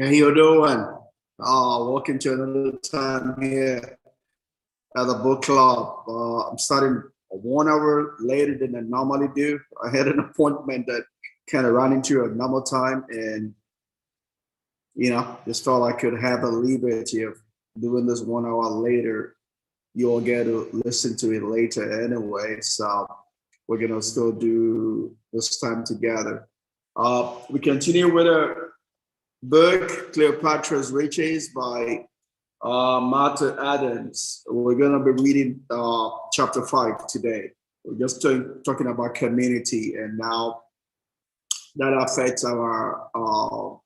How you doing? Welcome to another time here at the book club. I'm starting 1 hour later than I normally do. I had an appointment that kind of ran into a normal time, and just felt I could have the liberty of doing this 1 hour later. You'll get to listen to it later anyway. So we're gonna still do this time together. We continue with a book, Cleopatra's Riches by Martha Adams. We're going to be reading chapter 5 today. We're just talking about community and now that affects our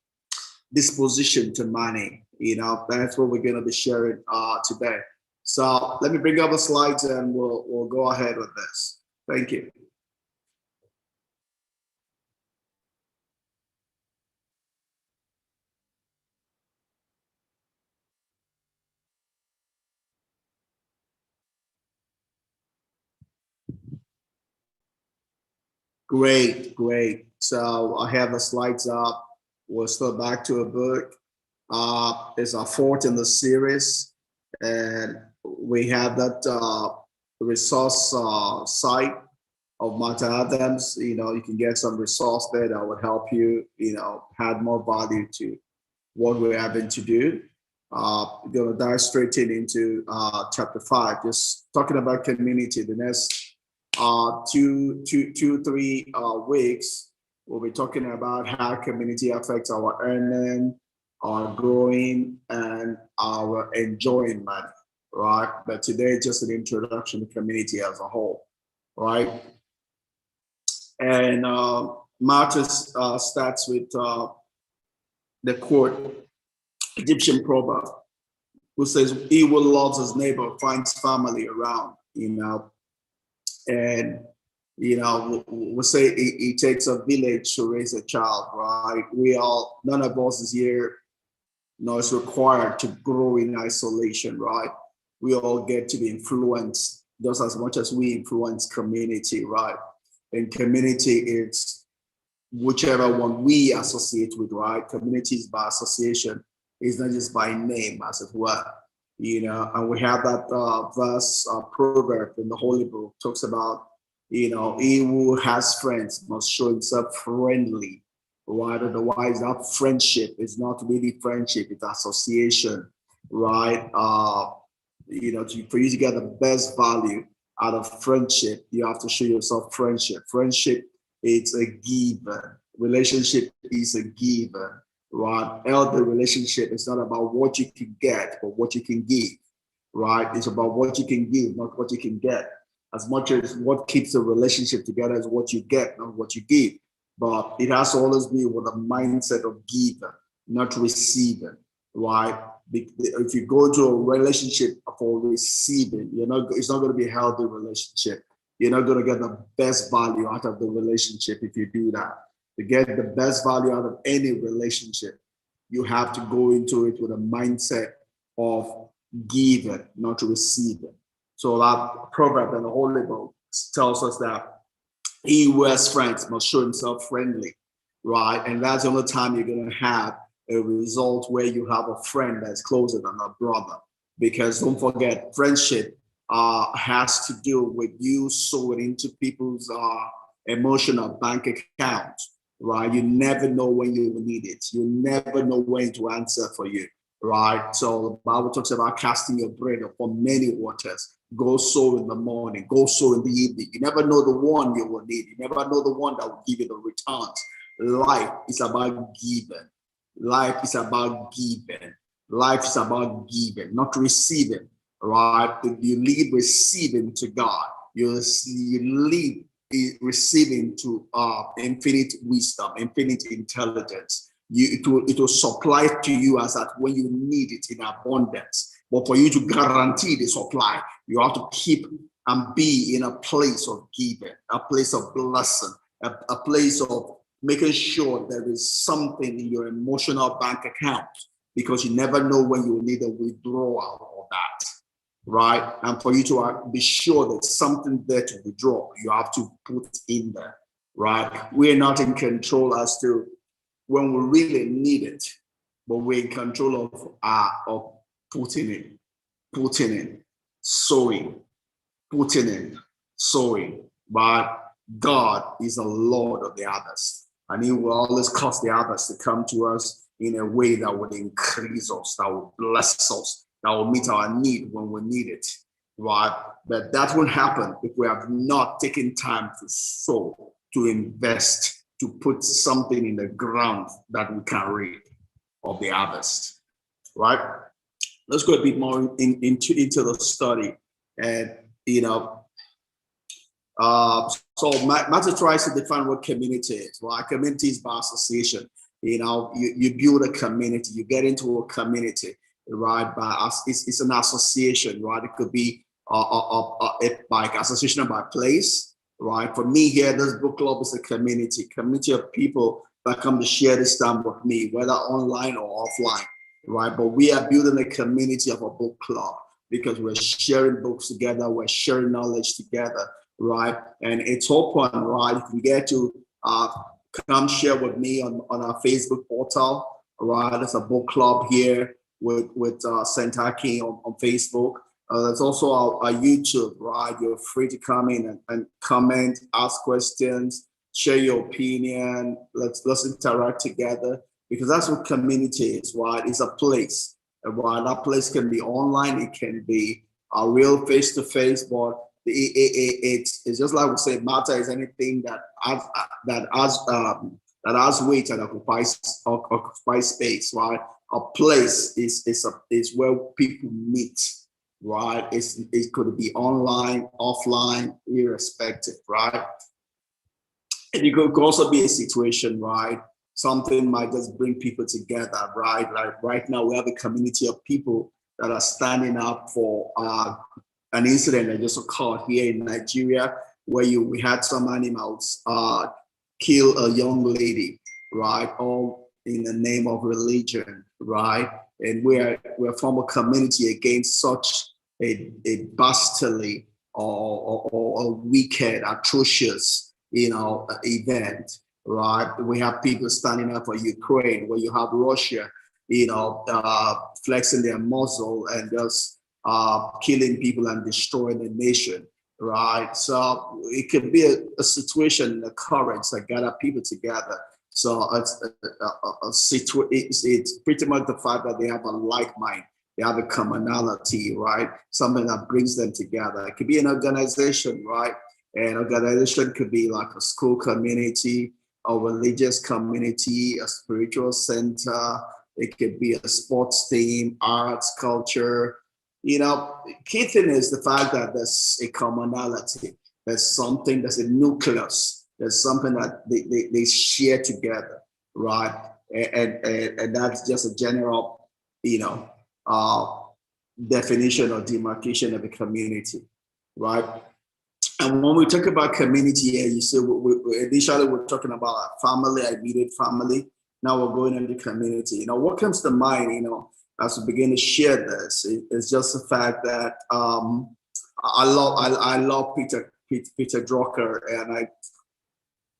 disposition to money. That's what we're going to be sharing today. So let me bring up the slides and we'll go ahead with this. Thank you. Great. So I have the slides up. We're still back to a book. It's our fourth in the series, and we have that resource site of Martha Adams. You can get some resource there that would help you, add more value to what we're having to do. We're going to dive straight into chapter 5, just talking about community. The next 3 weeks, we'll be talking about how community affects our earning, our growing, and our enjoying money, right? But today, just an introduction to community as a whole, right? And Martha starts with the quote, Egyptian proverb, who says, "He who loves his neighbor finds family around," and we'll say it takes a village to raise a child, right? None of us is here, is required to grow in isolation, right? We all get to be influenced just as much as we influence community, right? And community is whichever one we associate with, right? Community is by association. It's not just by name, as it were. And we have that verse proverb in the Holy Book talks about, he who has friends must show himself friendly, right? Otherwise, that friendship is not really friendship; it's association, right? For you to get the best value out of friendship, you have to show yourself friendship. Friendship, it's a given. Relationship is a given. Right? Healthy relationship is not about what you can get, but what you can give, right? It's about what you can give, not what you can get. As much as what keeps the relationship together is what you get, not what you give. But it has to always be with a mindset of giving, not receiving, right? If you go to a relationship for receiving, it's not going to be a healthy relationship. You're not going to get the best value out of the relationship if you do that. To get the best value out of any relationship, you have to go into it with a mindset of giving, not receiving. So that proverb in the Holy Book tells us that he who has friends must show himself friendly, right? And that's the only time you're going to have a result where you have a friend that's closer than a brother. Because don't forget, friendship has to do with you sowing into people's emotional bank accounts. Right? You never know when you will need it. You never know when to answer for you, right? So the Bible talks about casting your bread upon many waters. Go sow in the morning, go sow in the evening. You never know the one you will need. You never know the one that will give you the returns. Life is about giving. Life is about giving. Life is about giving, not receiving, right? You lead receiving to God. You lead receiving to infinite wisdom, infinite intelligence. It will supply to you as that when you need it in abundance. But for you to guarantee the supply, you have to keep and be in a place of giving, a place of blessing, a place of making sure there is something in your emotional bank account, because you never know when you will need a withdrawal of that. Right? And for you to be sure that something there to withdraw, you have to put in there, right? We're not in control as to when we really need it. but we're in control of putting in, sowing, putting in, sowing. But God is a Lord of the harvest, and He will always cause the harvest to come to us in a way that would increase us, that will bless us, that will meet our need when we need it. Right? But that won't happen if we have not taken time to sow, to invest, to put something in the ground that we can reap of the harvest. Right? Let's go a bit more into the study. And, so Matthew tries to define what community is. Well, a community is by association. You build a community, you get into a community, right? It's an association, right? It could be by association by place, right? For me here, this book club is a community of people that come to share this time with me, whether online or offline, right? But we are building a community of a book club because we're sharing books together, we're sharing knowledge together, right? And it's open, right? You can get to come share with me on our Facebook portal, right? There's a book club here with Sentaki on Facebook. There's also our YouTube, right? You're free to come in and comment, ask questions, share your opinion. Let's interact together, because that's what community is, right? It's a place, right? That place can be online, it can be a real face-to-face, but it's just like we say, matter is anything that has weight and occupies space, right? A place is where people meet, right? It could be online, offline, irrespective, right? And it could also be a situation, right? Something might just bring people together, right? Like right now, we have a community of people that are standing up for an incident that just occurred here in Nigeria, where we had some animals kill a young lady, right? All in the name of religion, right? And we're from a community against such a bastardly or a wicked, atrocious, event, right? We have people standing up for Ukraine, where you have Russia, flexing their muscle and just killing people and destroying the nation, right? So it could be a situation, an occurrence that gather people together. So it's pretty much the fact that they have a like mind, they have a commonality, right? Something that brings them together. It could be an organization, right? An organization could be like a school community, a religious community, a spiritual center. It could be a sports team, arts, culture. Key thing is the fact that there's a commonality. There's a nucleus. There's something that they share together, right? And that's just a general, definition or demarcation of a community, right? And when we talk about community here, you see, initially we're talking about family, immediate family. Now we're going into community. What comes to mind, as we begin to share this, it's just the fact that I love Peter Drucker, and I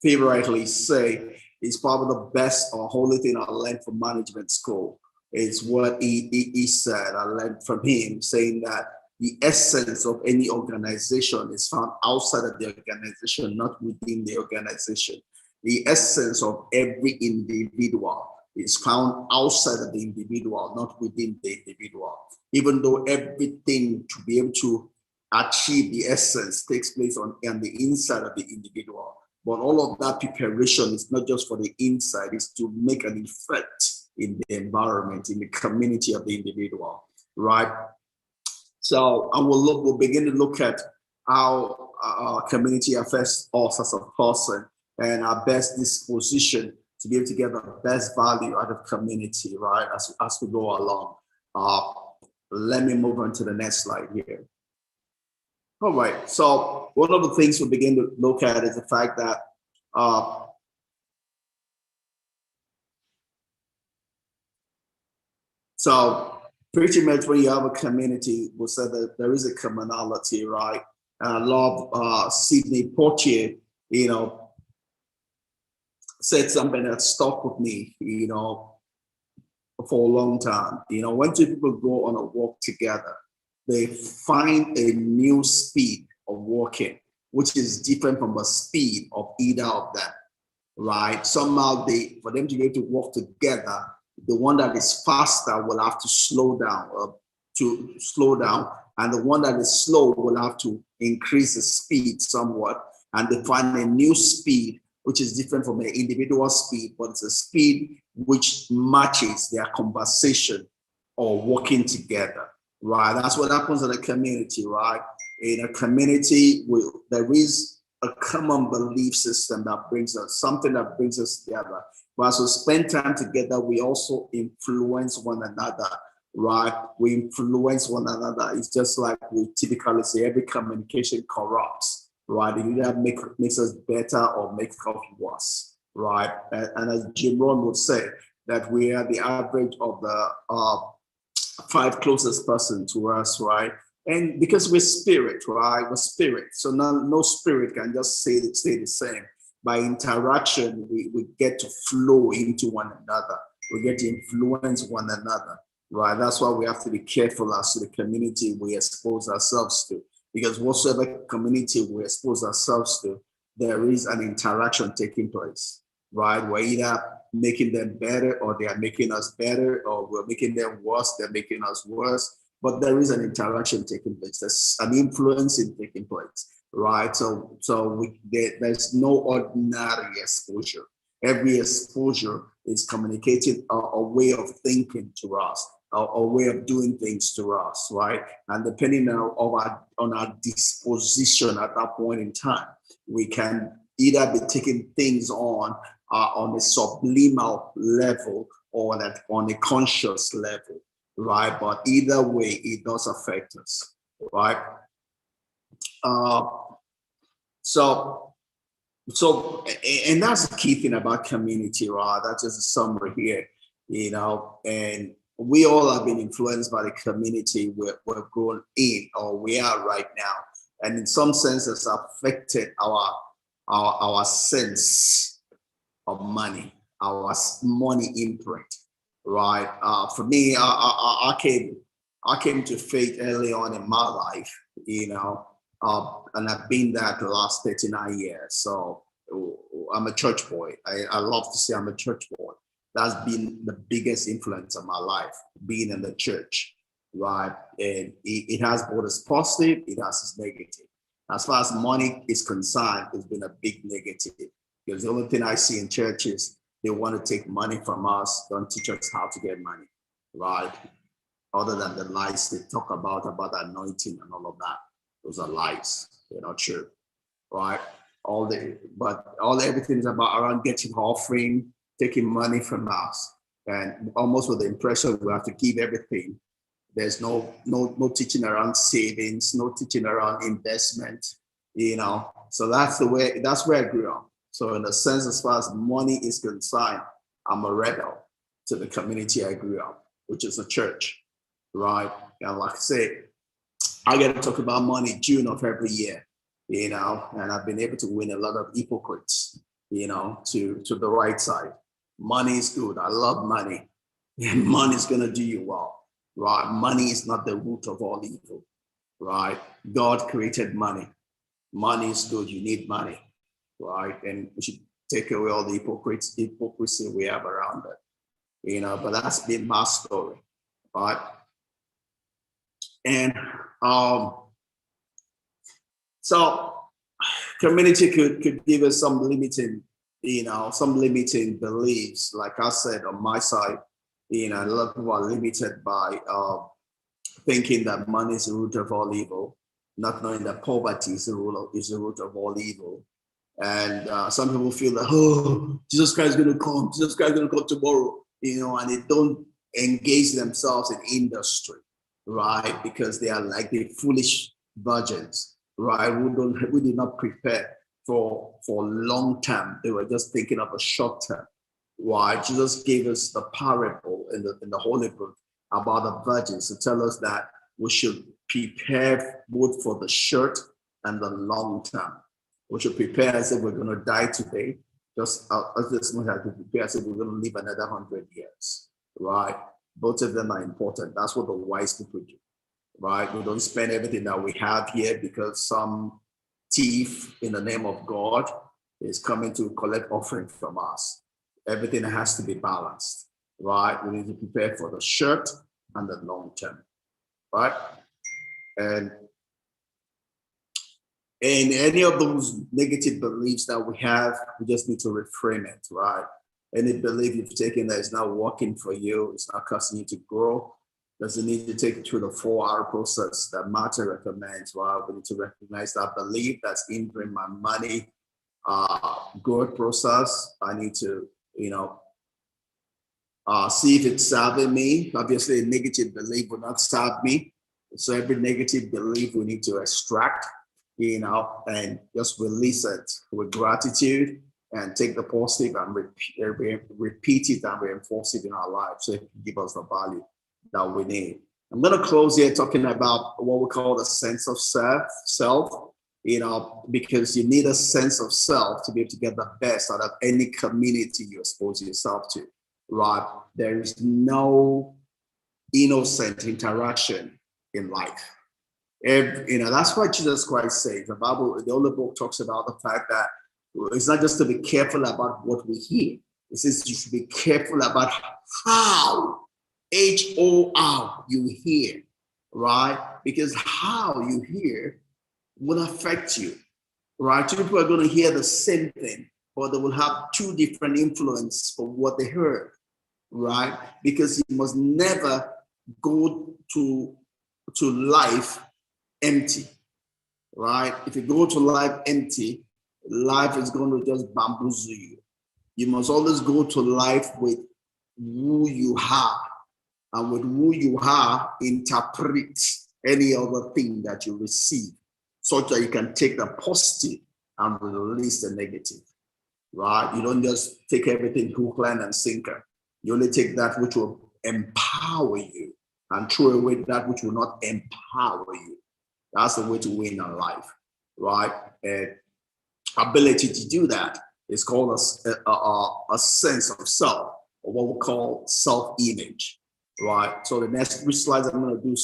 favorably say he's probably the best or holy thing I learned from management school. It's what he said. I learned from him, saying that the essence of any organization is found outside of the organization, not within the organization. The essence of every individual is found outside of the individual, not within the individual. Even though everything to be able to achieve the essence takes place on the inside of the individual. But all of that preparation is not just for the inside, it's to make an effect in the environment, in the community of the individual, right? So we'll begin to look at how our community affects us as a person and our best disposition to be able to get the best value out of community, right, as we go along. Let me move on to the next slide here. All right, so one of the things we begin to look at is the fact that so pretty much when you have a community, we'll say that there is a commonality, right? And I love Sidney Poitier, said something that stuck with me, for a long time. You know, when two people go on a walk together, they find a new speed of walking, which is different from the speed of either of them, right? Somehow for them to be able to walk together, the one that is faster will have to slow down, and the one that is slow will have to increase the speed somewhat, and they find a new speed which is different from an individual speed, but it's a speed which matches their conversation or working together, right? That's what happens in a community, right? In a community, there is a common belief system that brings us, something that brings us together. But as we spend time together, we also influence one another, right? We influence one another. It's just like we typically say, every communication corrupts, right? It either makes us better or makes us worse, right? And as Jim Rohn would say, that we are the average of the 5 closest person to us, right? And because we're spirit, right? We're spirit. So no spirit can just stay the same. By interaction, we get to flow into one another. We get to influence one another, right? That's why we have to be careful as to the community we expose ourselves to. Because whatsoever community we expose ourselves to, there is an interaction taking place, right? We're either making them better, or they are making us better, or we're making them worse, they're making us worse. But there is an interaction taking place. There's an influencing taking place, right? So there's no ordinary exposure. Every exposure is communicating a way of thinking to us, a way of doing things to us, right? And depending on our disposition at that point in time, we can either be taking things on a subliminal level or on a conscious level, right? But either way, it does affect us, right? So, and that's the key thing about community, right? That's just a summary here, you know, and we all have been influenced by the community we're grown in, or we are right now. And in some sense, it's affected our sense of money, our money imprint, right? For me, I came to faith early on in my life, you know, and I've been there the last 39 years. So I'm a church boy. I love to say I'm a church boy. That's been the biggest influence of my life, being in the church, right? And it has both its positive, it has its negative. As far as money is concerned, it's been a big negative. Because the only thing I see in churches, they want to take money from us, don't teach us how to get money, right? Other than the lies they talk about anointing and all of that. Those are lies. They're not true, right? Everything is about around getting offering, taking money from us, and almost with the impression we have to give everything. There's no teaching around savings, no teaching around investment, you know. So that's where I grew up. So in a sense, as far as money is concerned, I'm a rebel to the community I grew up, which is a church, right? And like I said, I get to talk about money June of every year, you know, and I've been able to win a lot of hypocrites, you know, to the right side. Money is good. I love money. And money is going to do you well, right? Money is not the root of all evil, right? God created money. Money is good. You need money, right? And we should take away all the hypocrisy we have around it, you know, but that's been my story, right? And so community could give us some limiting, you know, some limiting beliefs. Like I said, on my side, you know, a lot of people are limited by thinking that money is the root of all evil, not knowing that poverty is the root of all evil. And some people feel that, oh, Jesus Christ is going to come. Jesus Christ is going to come tomorrow, you know, and they don't engage themselves in industry, right? Because they are like the foolish virgins, right? We did not prepare for long term. They were just thinking of a short term. Why? Jesus gave us the parable in the Holy Book about the virgins to tell us that we should prepare both for the short and the long term. We should prepare as if we're going to die today, just as much as we prepare as if we're going to live another 100 years, right? Both of them are important. That's what the wise people do, right? We don't spend everything that we have here because some thief in the name of God is coming to collect offering from us. Everything has to be balanced, right? We need to prepare for the short and the long term, right? And any of those negative beliefs that we have, we just need to reframe it, right? Any belief you've taken that is not working for you, it's not causing you to grow, doesn't need to take you through the 4-hour process that Marta recommends, right? We need to recognize that belief that's hindering my money growth process. I need to, see if it's serving me. Obviously, a negative belief will not serve me. So every negative belief we need to extract, and just release it with gratitude and take the positive and repeat it and reinforce it in our lives so it can give us the value that we need. I'm going to close here talking about what we call the sense of self, because you need a sense of self to be able to get the best out of any community you expose yourself to, right? There is no innocent interaction in life. That's why Jesus Christ says, the Bible, the Holy Book talks about the fact that it's not just to be careful about what we hear. It says you should be careful about how, H-O-R, you hear, right? Because how you hear will affect you, right? Two people are going to hear the same thing, but they will have two different influences for what they heard, right? Because you must never go to life empty, right? If you go to life empty, life is going to just bamboozle you. You must always go to life with who you are, and with who you are, interpret any other thing that you receive, such that you can take the positive and release the negative, right? You don't just take everything hook, line, and sinker. You only take that which will empower you and throw away that which will not empower you. That's the way to win in life, right? And ability to do that is called a sense of self, or what we call self-image, right? So the next 3 slides, I'm going to do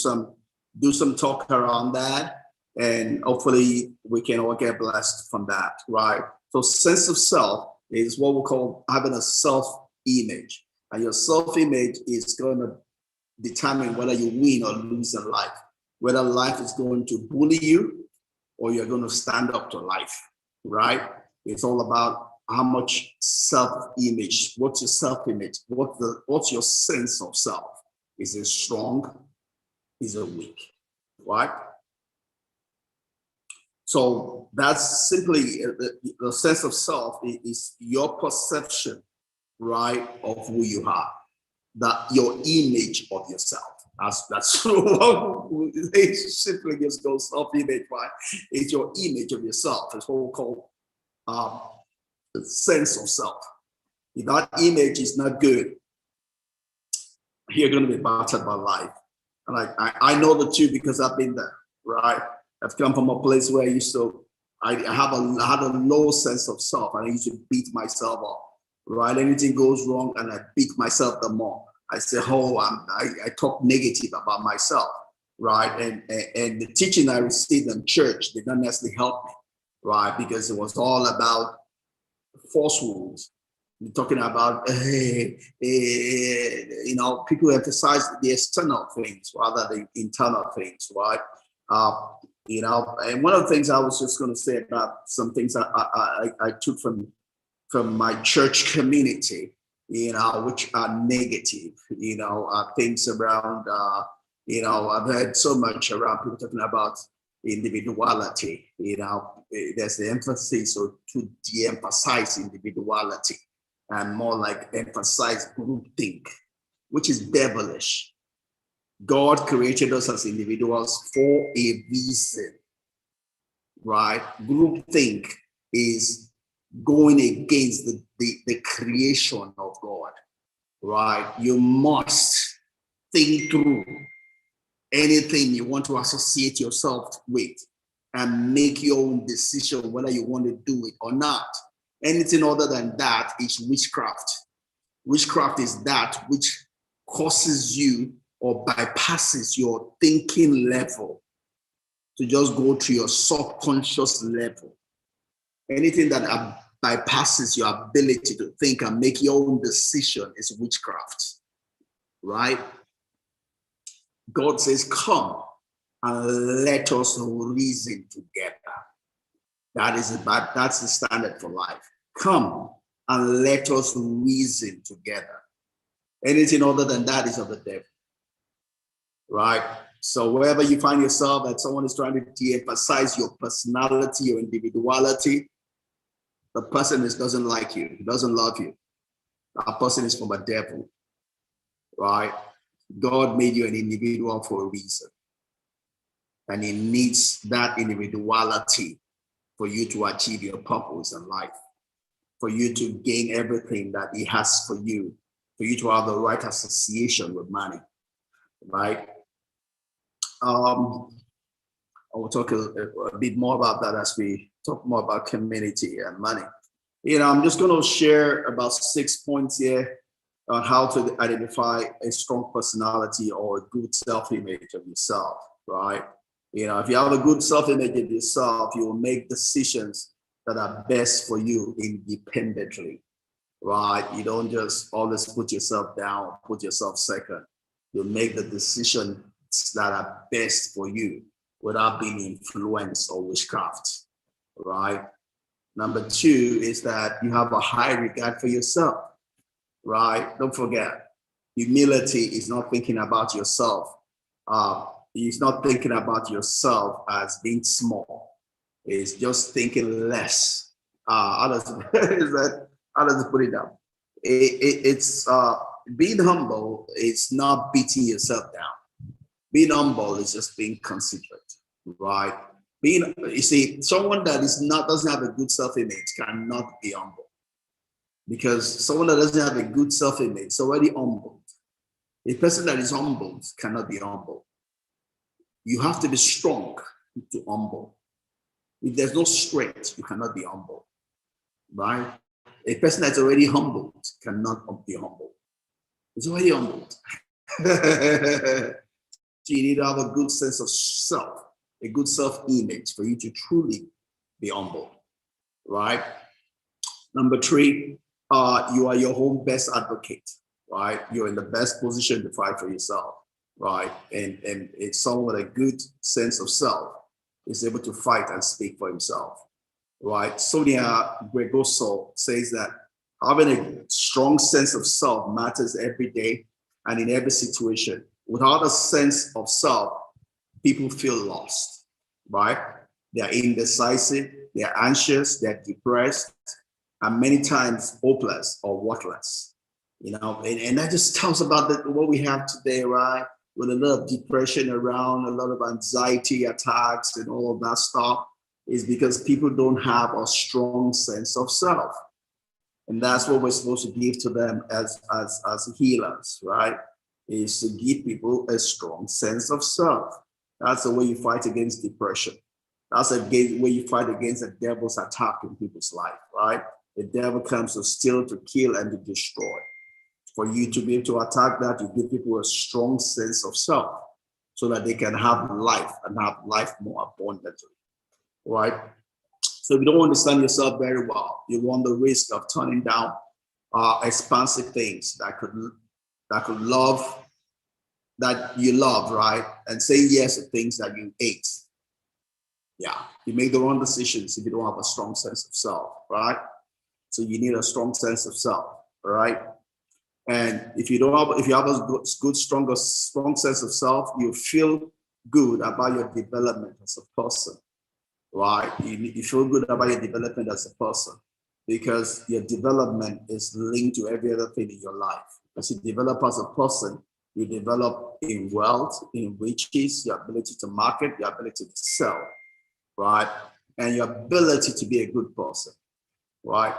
some talk around that, and hopefully we can all get blessed from that, right? So sense of self is what we call having a self-image, and your self-image is going to determine whether you win or lose in life, whether life is going to bully you or you're going to stand up to life, right? It's all about how much self-image, what's your self-image, what's your sense of self? Is it strong? Is it weak, right? So that's simply the sense of self is your perception, right, of who you are, that your image of yourself. That's it simply just goes self-image, right? It's your image of yourself. It's what we call the sense of self. If that image is not good, you're going to be battered by life. And I know the two because I've been there, right? I've come from a place where I had a low sense of self, and I used to beat myself up, right? Anything goes wrong and I beat myself the more. I say, I talk negative about myself, right? And the teaching I received in church did not necessarily help me, right? Because it was all about falsehoods. We're talking about, people emphasize the external things rather than the internal things, right? And one of the things I was just going to say about some things I took from my church community, which are negative, things around, I've heard so much around people talking about individuality, there's the emphasis to de-emphasize individuality and more like emphasize groupthink, which is devilish. God created us as individuals for a reason, right? Groupthink is going against the creation of God, right? You must think through anything you want to associate yourself with and make your own decision whether you want to do it or not. Anything other than that is witchcraft. Witchcraft is that which causes you or bypasses your thinking level to just go to your subconscious level. Anything that bypasses your ability to think and make your own decision is witchcraft, right? God says, come and let us reason together. That's the standard for life. Come and let us reason together. Anything other than that is of the devil, right? So wherever you find yourself that someone is trying to de-emphasize your personality, your individuality, the person doesn't like you, he doesn't love you. That person is from a devil, right? God made you an individual for a reason. And he needs that individuality for you to achieve your purpose in life, for you to gain everything that he has for you to have the right association with money, right? I will talk a bit more about that as we talk more about community and money. I'm just going to share about 6 points here on how to identify a strong personality or a good self-image of yourself, right? If you have a good self-image of yourself, you will make decisions that are best for you independently, right? You don't just always put yourself down, put yourself second. You make the decisions that are best for you without being influenced or witchcraft, right? Number 2 is that you have a high regard for yourself, right? Don't forget, humility is not thinking about yourself. It's not thinking about yourself as being small. It's just thinking less. How does it put it down? It's being humble. It's not beating yourself down. Being humble is just being considerate, right? You see, someone that doesn't have a good self-image cannot be humble, because someone that doesn't have a good self-image is already humbled. A person that is humbled cannot be humble. You have to be strong to humble. If there's no strength, you cannot be humble, right? A person that's already humbled cannot be humble. It's already humbled. So you need to have a good sense of self, a good self-image for you to truly be humble, right? Number 3, you are your own best advocate, right? You're in the best position to fight for yourself, right? And it's someone with a good sense of self is able to fight and speak for himself, right? Sonia Gregoso says that having a strong sense of self matters every day and in every situation. Without a sense of self, people feel lost, right? They're indecisive, they're anxious, they're depressed, and many times hopeless or worthless. And that just tells about what we have today, right? With a lot of depression around, a lot of anxiety attacks and all of that stuff, is because people don't have a strong sense of self. And that's what we're supposed to give to them as healers, right? Is to give people a strong sense of self. That's the way you fight against depression. That's the way you fight against the devil's attack in people's life, right? The devil comes to steal, to kill, and to destroy. For you to be able to attack that, you give people a strong sense of self so that they can have life and have life more abundantly, right? So if you don't understand yourself very well, you run the risk of turning down expansive things that you love, right? And saying yes to things that you hate. Yeah, you make the wrong decisions if you don't have a strong sense of self, right? So you need a strong sense of self, all right? And if you have a good, strong sense of self, you feel good about your development as a person, right? You feel good about your development as a person because your development is linked to every other thing in your life. As you develop as a person, you develop in wealth, in riches, your ability to market, your ability to sell, right? And your ability to be a good person, right?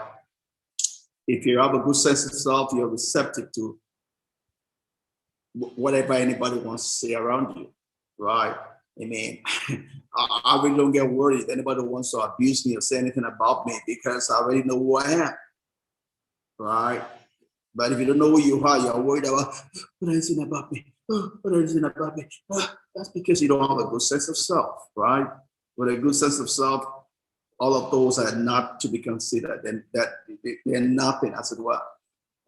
If you have a good sense of self, you're receptive to whatever anybody wants to say around you, right? I mean, I really don't get worried if anybody wants to abuse me or say anything about me because I already know who I am, right? But if you don't know who you are, you're worried about what is it about me? What is it about me? That's because you don't have a good sense of self, right? With a good sense of self, all of those are not to be considered, and that they're nothing, as it were,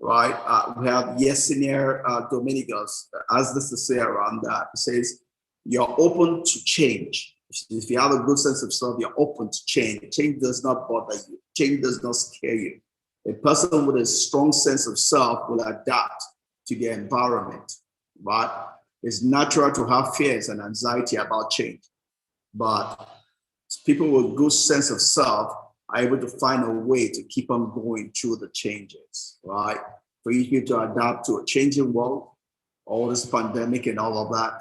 right? We have Yesenia Dominicos, as this to say around that. It says, you're open to change. If you have a good sense of self, you're open to change. Change does not bother you. Change does not scare you. A person with a strong sense of self will adapt to their environment, right? It's natural to have fears and anxiety about change, but people with good sense of self are able to find a way to keep on going through the changes, right? For you to adapt to a changing world, all this pandemic and all of that,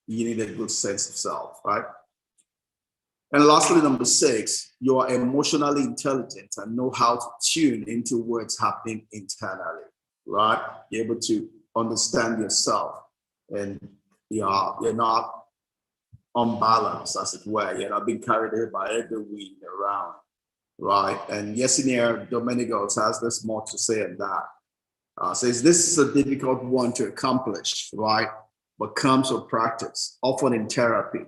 you need a good sense of self, right? And lastly, number 6, you are emotionally intelligent and know how to tune into what's happening internally, right? You're able to understand yourself, and you're not unbalanced, as it were. You're not being carried away by every wind around, right? And Yesenia Dominicos has this more to say on that. Says this is a difficult one to accomplish, right? But comes with practice, often in therapy.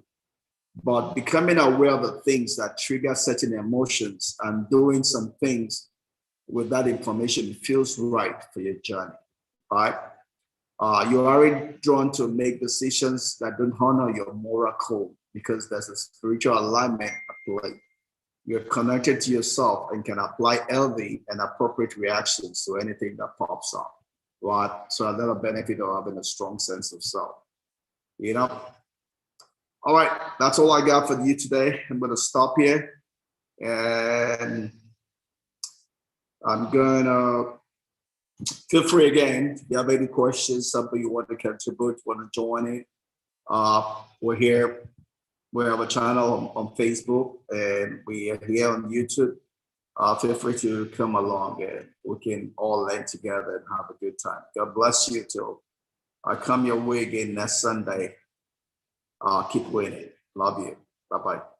But becoming aware of the things that trigger certain emotions and doing some things with that information feels right for your journey, right? You aren't drawn to make decisions that don't honor your moral code because there's a spiritual alignment at play. You're connected to yourself and can apply healthy and appropriate reactions to anything that pops up, right? So another benefit of having a strong sense of self, you know? All right, that's all I got for you today. I'm going to stop here, and I'm going to feel free again. If you have any questions, something you want to contribute, want to join it, we're here. We have a channel on Facebook, and we are here on YouTube. Feel free to come along, and we can all learn together and have a good time. God bless you till I come your way again next Sunday. Keep winning. Love you. Bye-bye.